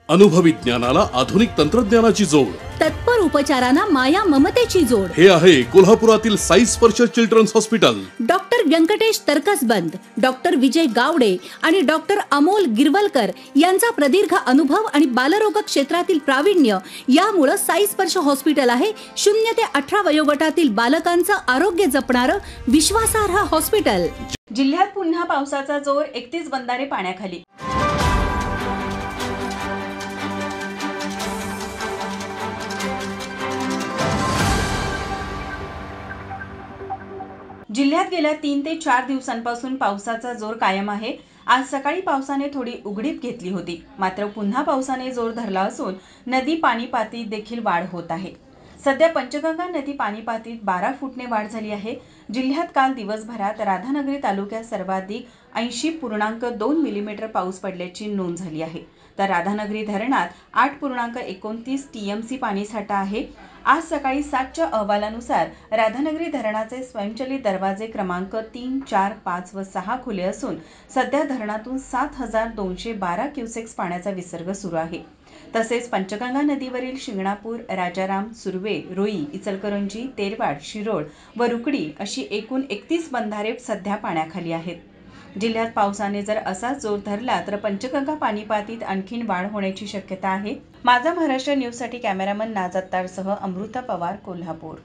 अनुभवी ज्ञानाला आधुनिक तंत्रज्ञानाची जोड, तत्पर उपचारांना माया ममतेची जोड. हे आहे कोल्हापुरातील Sai Sparsh children's hospital. Doctor Venkatesh Taraksaband, doctor Vijay Gawade आणि डॉक्टर अमोल गिरवलकर यांचा प्रदीर्घ अनुभव आणि बालरोग क्षेत्रातील प्रावीण्य यामुळे साई स्पर्श हॉस्पिटल आहे 0 ते 18 वयोगटातील बालकांचं आरोग्य जपणारं विश्वासार्ह हॉस्पिटल. जिल्ह्यात पुन्हा पावसाचा जोर, 31 बंधारे पाण्याखाली. जिल्ह्यात गेल्या 3 ते 4 दिवसांपासून पावसाचा जोर कायम आहे. आज सकाळी पावसाने थोडी उघडीप घेतली होती, मात्र पुन्हा पावसाने जोर धरला असून नदी पाणीपातीत देखील वाढ होत आहे. सध्या पंचगंगा नदी पाणीपातीत 12 फूटने वाढ झाली आहे. जिल्ह्यात काल दिवसभरात राधानगरी तालुक्यात सर्वाधिक 80.2 मिलीमीटर पाऊस पडल्याची नोंद झाली आहे. तर राधानगरी धरणात 8.29 टीएमसी पाणीसाठा आहे. आज सकाळी 7च्या अहवालानुसार राधानगरी धरणाचे स्वयंचलित दरवाजे क्रमांक 3, 4, 5 व 6 खुले असून सध्या धरणातून 7,212 क्युसेक्स पाण्याचा विसर्ग सुरू आहे. तसेच पंचगंगा नदीवरील शिंगणापूर, राजाराम, सुर्वे, रोई, इचलकरंजी, तेरवाड, शिरोळ व रुकडी अशी एकूण 31 बंधारे सध्या पाण्याखाली आहेत. जिल्ह्यात पावसाने जर असाच जोर धरला तर पंचगंगा पाणीपातीत आणखीन वाढ होण्याची शक्यता आहे. माझा महाराष्ट्र न्यूजसाठी कॅमेरामन नाज अत्तारसह अमृता पवार, कोल्हापूर.